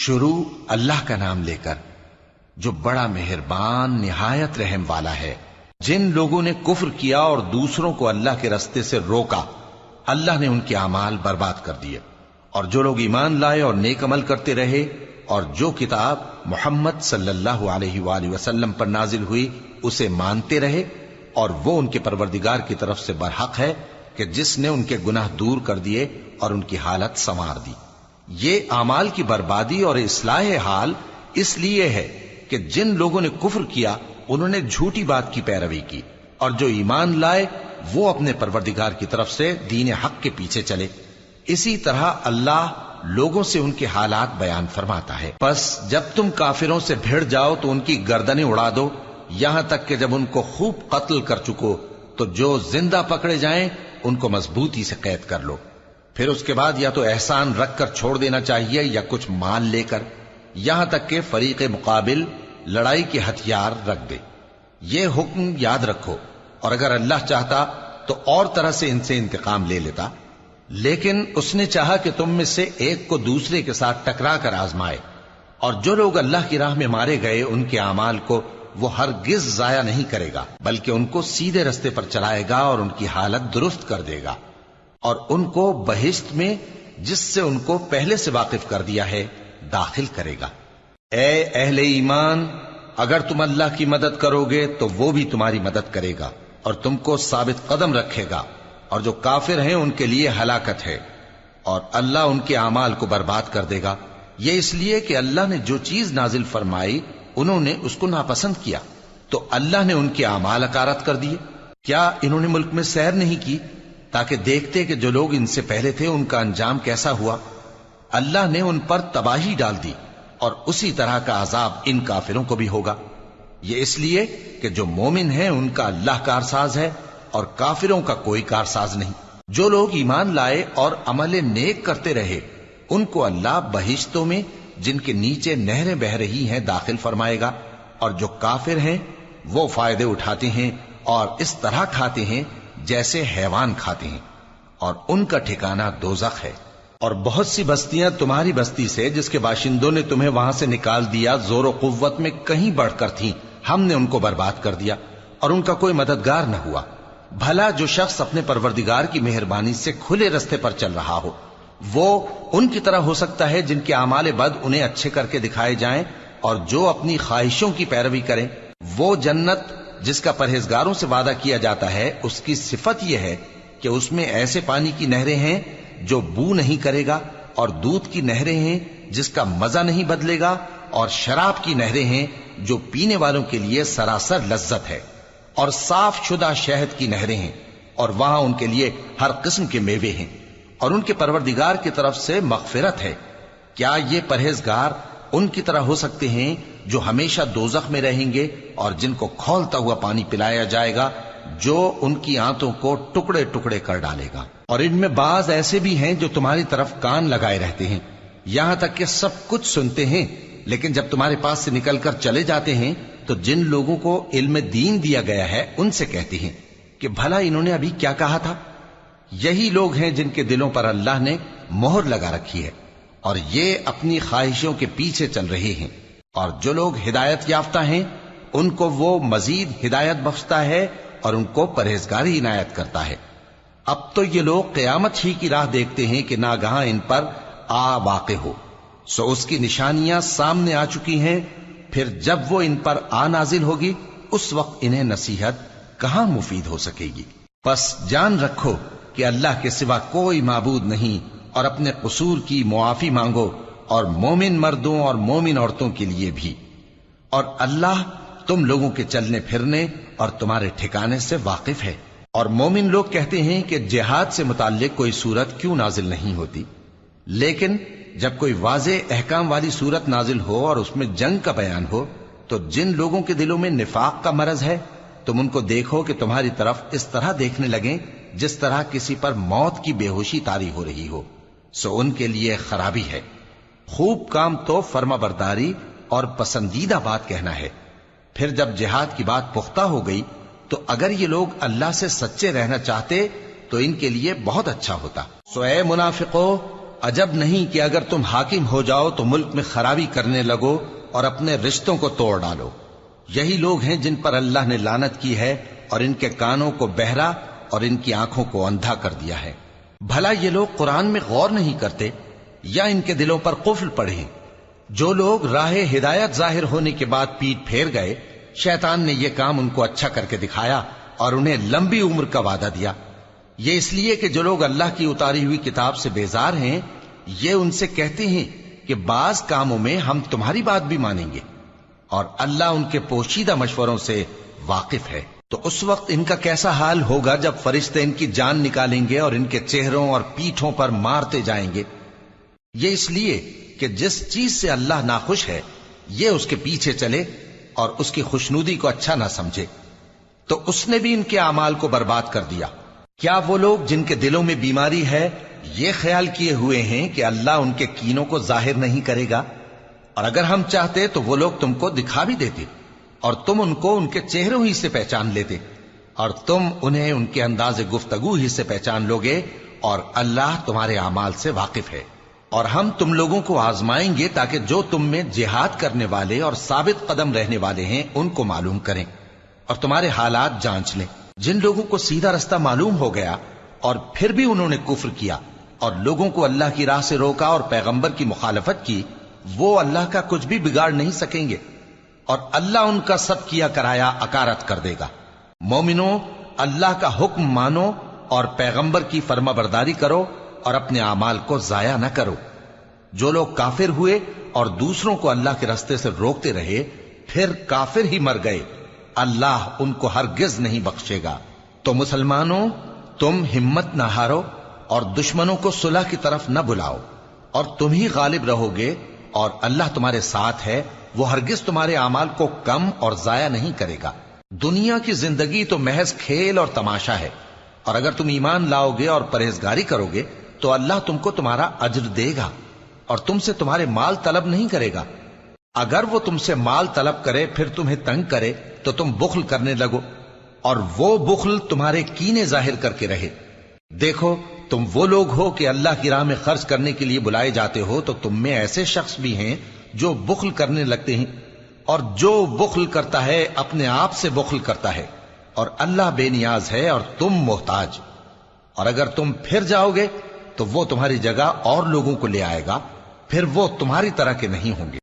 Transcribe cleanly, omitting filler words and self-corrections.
شروع اللہ کا نام لے کر جو بڑا مہربان نہایت رحم والا ہے۔ جن لوگوں نے کفر کیا اور دوسروں کو اللہ کے رستے سے روکا، اللہ نے ان کے اعمال برباد کر دیے، اور جو لوگ ایمان لائے اور نیک عمل کرتے رہے اور جو کتاب محمد صلی اللہ علیہ وآلہ وسلم پر نازل ہوئی اسے مانتے رہے، اور وہ ان کے پروردگار کی طرف سے برحق ہے کہ جس نے ان کے گناہ دور کر دیے اور ان کی حالت سنوار دی۔ یہ اعمال کی بربادی اور اصلاح حال اس لیے ہے کہ جن لوگوں نے کفر کیا انہوں نے جھوٹی بات کی پیروی کی، اور جو ایمان لائے وہ اپنے پروردگار کی طرف سے دین حق کے پیچھے چلے۔ اسی طرح اللہ لوگوں سے ان کے حالات بیان فرماتا ہے۔ پس جب تم کافروں سے بھیڑ جاؤ تو ان کی گردنیں اڑا دو، یہاں تک کہ جب ان کو خوب قتل کر چکو تو جو زندہ پکڑے جائیں ان کو مضبوطی سے قید کر لو۔ پھر اس کے بعد یا تو احسان رکھ کر چھوڑ دینا چاہیے یا کچھ مال لے کر، یہاں تک کہ فریق مقابل لڑائی کے ہتھیار رکھ دے۔ یہ حکم یاد رکھو، اور اگر اللہ چاہتا تو اور طرح سے ان سے انتقام لے لیتا، لیکن اس نے چاہا کہ تم میں سے ایک کو دوسرے کے ساتھ ٹکرا کر آزمائے، اور جو لوگ اللہ کی راہ میں مارے گئے ان کے اعمال کو وہ ہرگز ضائع نہیں کرے گا، بلکہ ان کو سیدھے رستے پر چلائے گا اور ان کی حالت درست کر دے گا، اور ان کو بہشت میں جس سے ان کو پہلے سے واقف کر دیا ہے داخل کرے گا۔ اے اہل ایمان، اگر تم اللہ کی مدد کرو گے تو وہ بھی تمہاری مدد کرے گا اور تم کو ثابت قدم رکھے گا، اور جو کافر ہیں ان کے لیے ہلاکت ہے، اور اللہ ان کے اعمال کو برباد کر دے گا۔ یہ اس لیے کہ اللہ نے جو چیز نازل فرمائی انہوں نے اس کو ناپسند کیا، تو اللہ نے ان کے اعمال اکارت کر دیے۔ کیا انہوں نے ملک میں سیر نہیں کی تاکہ دیکھتے کہ جو لوگ ان سے پہلے تھے ان کا انجام کیسا ہوا؟ اللہ نے ان پر تباہی ڈال دی، اور اسی طرح کا عذاب ان کافروں کو بھی ہوگا۔ یہ اس لیے کہ جو مومن ہیں ان کا اللہ کارساز ہے اور کافروں کا کوئی کارساز نہیں۔ جو لوگ ایمان لائے اور عمل نیک کرتے رہے ان کو اللہ بہشتوں میں جن کے نیچے نہریں بہ رہی ہیں داخل فرمائے گا، اور جو کافر ہیں وہ فائدے اٹھاتے ہیں اور اس طرح کھاتے ہیں جیسے حیوان کھاتے ہیں، اور ان کا ٹھکانہ دوزخ ہے۔ اور بہت سی بستیاں تمہاری بستی سے جس کے باشندوں نے تمہیں وہاں سے نکال دیا زور و قوت میں کہیں بڑھ کر تھیں، ہم نے ان کو برباد کر دیا اور ان کا کوئی مددگار نہ ہوا۔ بھلا جو شخص اپنے پروردگار کی مہربانی سے کھلے رستے پر چل رہا ہو وہ ان کی طرح ہو سکتا ہے جن کے اعمال بد انہیں اچھے کر کے دکھائے جائیں، اور جو اپنی خواہشوں کی پیروی کریں۔ وہ جنت جس کا پرہیزگاروں سے وعدہ کیا جاتا ہے اس کی صفت یہ ہے کہ اس میں ایسے پانی کی نہریں ہیں جو بو نہیں کرے گا، اور دودھ کی نہریں ہیں جس کا مزہ نہیں بدلے گا، اور شراب کی نہریں ہیں جو پینے والوں کے لیے سراسر لذت ہے، اور صاف شدہ شہد کی نہریں ہیں، اور وہاں ان کے لیے ہر قسم کے میوے ہیں، اور ان کے پروردگار کی طرف سے مغفرت ہے۔ کیا یہ پرہیزگار ان کی طرح ہو سکتے ہیں جو ہمیشہ دوزخ میں رہیں گے اور جن کو کھولتا ہوا پانی پلایا جائے گا جو ان کی آنتوں کو ٹکڑے ٹکڑے کر ڈالے گا؟ اور ان میں بعض ایسے بھی ہیں جو تمہاری طرف کان لگائے رہتے ہیں، یہاں تک کہ سب کچھ سنتے ہیں، لیکن جب تمہارے پاس سے نکل کر چلے جاتے ہیں تو جن لوگوں کو علم دین دیا گیا ہے ان سے کہتے ہیں کہ بھلا انہوں نے ابھی کیا کہا تھا؟ یہی لوگ ہیں جن کے دلوں پر اللہ نے مہر لگا رکھی ہے، اور یہ اپنی خواہشوں کے پیچھے چل رہے ہیں۔ اور جو لوگ ہدایت یافتہ ہیں ان کو وہ مزید ہدایت بخشتا ہے اور ان کو پرہیزگاری عنایت کرتا ہے۔ اب تو یہ لوگ قیامت ہی کی راہ دیکھتے ہیں کہ ناگہاں ان پر آ واقع ہو، سو اس کی نشانیاں سامنے آ چکی ہیں، پھر جب وہ ان پر آ نازل ہوگی اس وقت انہیں نصیحت کہاں مفید ہو سکے گی۔ پس جان رکھو کہ اللہ کے سوا کوئی معبود نہیں، اور اپنے قصور کی معافی مانگو، اور مومن مردوں اور مومن عورتوں کے لیے بھی۔ اور اللہ تم لوگوں کے چلنے پھرنے اور تمہارے ٹھکانے سے واقف ہے۔ اور مومن لوگ کہتے ہیں کہ جہاد سے متعلق کوئی سورت کیوں نازل نہیں ہوتی، لیکن جب کوئی واضح احکام والی سورت نازل ہو اور اس میں جنگ کا بیان ہو تو جن لوگوں کے دلوں میں نفاق کا مرض ہے تم ان کو دیکھو کہ تمہاری طرف اس طرح دیکھنے لگیں جس طرح کسی پر موت کی بے ہوشی طاری ہو رہی ہو، سو ان کے لیے خرابی ہے۔ خوب کام تو فرما برداری اور پسندیدہ بات کہنا ہے۔ پھر جب جہاد کی بات پختہ ہو گئی تو اگر یہ لوگ اللہ سے سچے رہنا چاہتے تو ان کے لیے بہت اچھا ہوتا۔ سو اے منافقو، عجب نہیں کہ اگر تم حاکم ہو جاؤ تو ملک میں خرابی کرنے لگو اور اپنے رشتوں کو توڑ ڈالو۔ یہی لوگ ہیں جن پر اللہ نے لعنت کی ہے اور ان کے کانوں کو بہرا اور ان کی آنکھوں کو اندھا کر دیا ہے۔ بھلا یہ لوگ قرآن میں غور نہیں کرتے یا ان کے دلوں پر قفل پڑے؟ جو لوگ راہ ہدایت ظاہر ہونے کے بعد پیٹ پھیر گئے، شیطان نے یہ کام ان کو اچھا کر کے دکھایا اور انہیں لمبی عمر کا وعدہ دیا۔ یہ اس لیے کہ جو لوگ اللہ کی اتاری ہوئی کتاب سے بیزار ہیں، یہ ان سے کہتے ہیں کہ بعض کاموں میں ہم تمہاری بات بھی مانیں گے، اور اللہ ان کے پوشیدہ مشوروں سے واقف ہے۔ تو اس وقت ان کا کیسا حال ہوگا جب فرشتے ان کی جان نکالیں گے اور ان کے چہروں اور پیٹھوں پر مارتے جائیں گے۔ یہ اس لیے کہ جس چیز سے اللہ ناخوش ہے یہ اس کے پیچھے چلے اور اس کی خوشنودی کو اچھا نہ سمجھے، تو اس نے بھی ان کے اعمال کو برباد کر دیا۔ کیا وہ لوگ جن کے دلوں میں بیماری ہے یہ خیال کیے ہوئے ہیں کہ اللہ ان کے کینوں کو ظاہر نہیں کرے گا؟ اور اگر ہم چاہتے تو وہ لوگ تم کو دکھا بھی دیتے اور تم ان کو ان کے چہروں ہی سے پہچان لیتے، اور تم انہیں ان کے انداز گفتگو ہی سے پہچان لوگے، اور اللہ تمہارے اعمال سے واقف ہے۔ اور ہم تم لوگوں کو آزمائیں گے تاکہ جو تم میں جہاد کرنے والے اور ثابت قدم رہنے والے ہیں ان کو معلوم کریں اور تمہارے حالات جانچ لیں۔ جن لوگوں کو سیدھا رستہ معلوم ہو گیا اور پھر بھی انہوں نے کفر کیا اور لوگوں کو اللہ کی راہ سے روکا اور پیغمبر کی مخالفت کی، وہ اللہ کا کچھ بھی بگاڑ نہیں سکیں گے، اور اللہ ان کا سب کیا کرایا اکارت کر دے گا۔ مومنوں، اللہ کا حکم مانو اور پیغمبر کی فرما برداری کرو اور اپنے اعمال کو ضائع نہ کرو۔ جو لوگ کافر ہوئے اور دوسروں کو اللہ کے راستے سے روکتے رہے پھر کافر ہی مر گئے، اللہ ان کو ہرگز نہیں بخشے گا۔ تو مسلمانوں، تم ہمت نہ ہارو اور دشمنوں کو صلح کی طرف نہ بلاؤ، اور تم ہی غالب رہو گے، اور اللہ تمہارے ساتھ ہے، وہ ہرگز تمہارے اعمال کو کم اور ضائع نہیں کرے گا۔ دنیا کی زندگی تو محض کھیل اور تماشا ہے، اور اگر تم ایمان لاؤ گے اور پرہیزگاری کرو گے تو اللہ تم کو تمہارا اجر دے گا اور تم سے تمہارے مال طلب نہیں کرے گا۔ اگر وہ تم سے مال طلب کرے پھر تمہیں تنگ کرے تو تم بخل کرنے لگو، اور وہ بخل تمہارے کینے ظاہر کر کے رہے۔ دیکھو، تم وہ لوگ ہو کہ اللہ کی راہ میں خرچ کرنے کے لیے بلائے جاتے ہو، تو تم میں ایسے شخص بھی ہیں جو بخل کرنے لگتے ہیں، اور جو بخل کرتا ہے اپنے آپ سے بخل کرتا ہے، اور اللہ بے نیاز ہے اور تم محتاج۔ اور اگر تم پھر جاؤ گے تو وہ تمہاری جگہ اور لوگوں کو لے آئے گا، پھر وہ تمہاری طرح کے نہیں ہوں گے۔